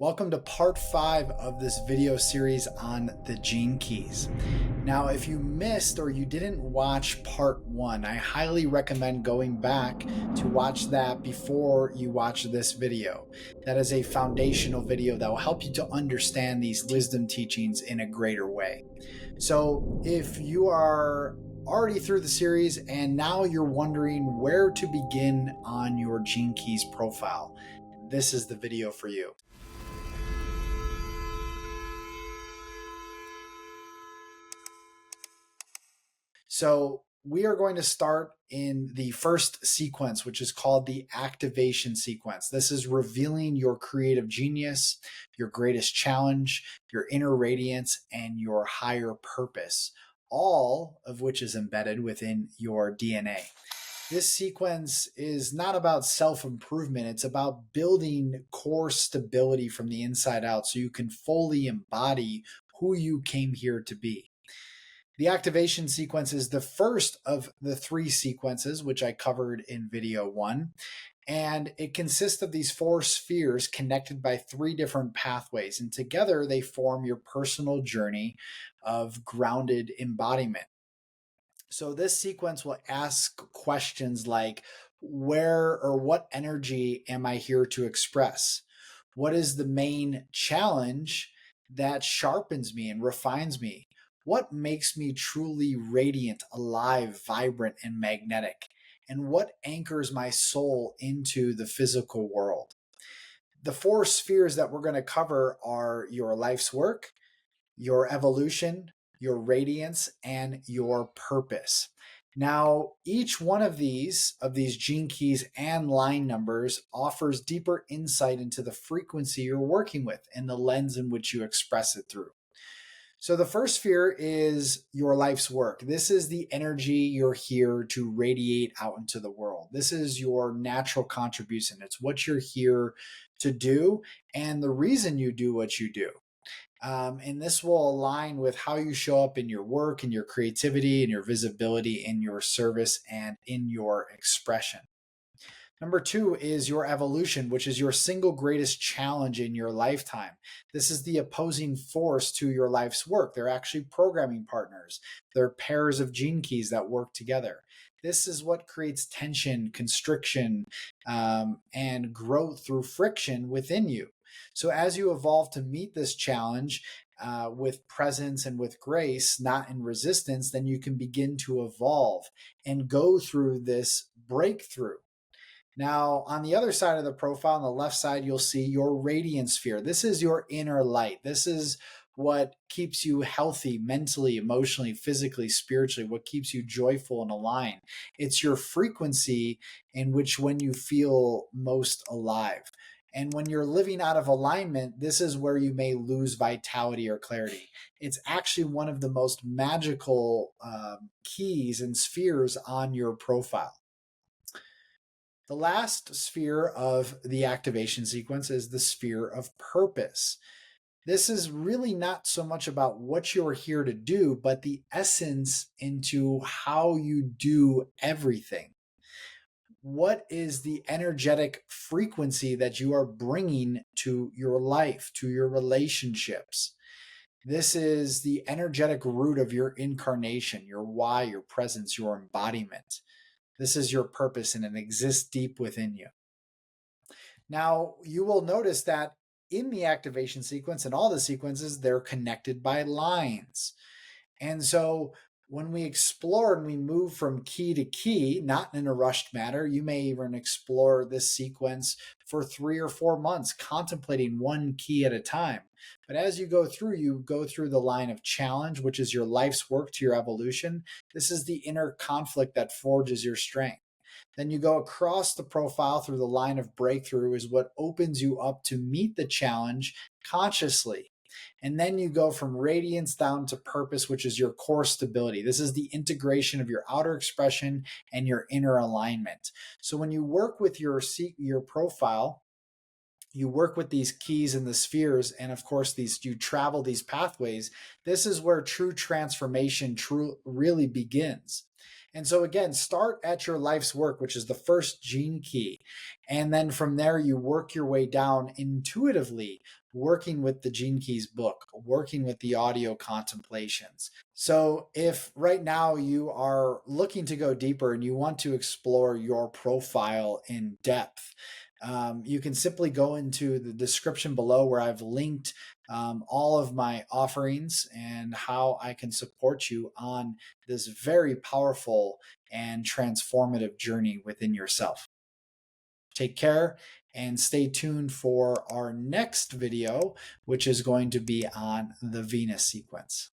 Welcome to part 5 of this video series on the gene keys. Now, if you missed or you didn't watch part 1, I highly recommend going back to watch that before you watch this video. That is a foundational video that will help you to understand these wisdom teachings in a greater way. So, if you are already through the series and now you're wondering where to begin on your gene keys profile, this is the video for you. So we are going to start in the first sequence, which is called the activation sequence. This is revealing your creative genius, your greatest challenge, your inner radiance, and your higher purpose, all of which is embedded within your DNA. This sequence is not about self-improvement. It's about building core stability from the inside out so you can fully embody who you came here to be. The activation sequence is the first of the 3 sequences, which I covered in video 1. And it consists of these 4 spheres connected by 3 different pathways. And together they form your personal journey of grounded embodiment. So this sequence will ask questions like, where or what energy am I here to express? What is the main challenge that sharpens me and refines me? What makes me truly radiant, alive, vibrant, and magnetic? And what anchors my soul into the physical world? The 4 spheres that we're going to cover are your life's work, your evolution, your radiance, and your purpose. Now, each one of these gene keys and line numbers offers deeper insight into the frequency you're working with and the lens in which you express it through. So the first sphere is your life's work. This is the energy you're here to radiate out into the world. This is your natural contribution. It's what you're here to do and the reason you do what you do. And this will align with how you show up in your work, in your creativity, in your visibility, in your service, and in your expression. Number 2 is your evolution, which is your single greatest challenge in your lifetime. This is the opposing force to your life's work. They're actually programming partners. They're pairs of gene keys that work together. This is what creates tension, constriction, and growth through friction within you. So as you evolve to meet this challenge with presence and with grace, not in resistance, then you can begin to evolve and go through this breakthrough. Now, on the other side of the profile, on the left side, you'll see your radiance sphere. This is your inner light. This is what keeps you healthy mentally, emotionally, physically, spiritually, what keeps you joyful and aligned. It's your frequency in which when you feel most alive. And when you're living out of alignment, this is where you may lose vitality or clarity. It's actually one of the most magical keys and spheres on your profile. The last sphere of the activation sequence is the sphere of purpose. This is really not so much about what you're here to do, but the essence into how you do everything. What is the energetic frequency that you are bringing to your life, to your relationships? This is the energetic root of your incarnation, your why, your presence, your embodiment. This is your purpose and it exists deep within you. Now, you will notice that in the activation sequence and all the sequences, they're connected by lines. And so when we explore and we move from key to key, not in a rushed manner, you may even explore this sequence for 3 or 4 months, contemplating one key at a time. But as you go through the line of challenge, which is your life's work to your evolution. This is the inner conflict that forges your strength. Then you go across the profile through the line of breakthrough is what opens you up to meet the challenge consciously. And then you go from radiance down to purpose, which is your core stability. This is the integration of your outer expression and your inner alignment. So when you work with your profile, you work with these keys and the spheres, and of course you travel these pathways. This is where true transformation really begins. And so, again, start at your life's work, which is the first gene key. And then from there, you work your way down intuitively, working with the Gene Keys book, working with the audio contemplations. So, if right now you are looking to go deeper and you want to explore your profile in depth, you can simply go into the description below where I've linked all of my offerings and how I can support you on this very powerful and transformative journey within yourself. Take care and stay tuned for our next video, which is going to be on the Venus sequence.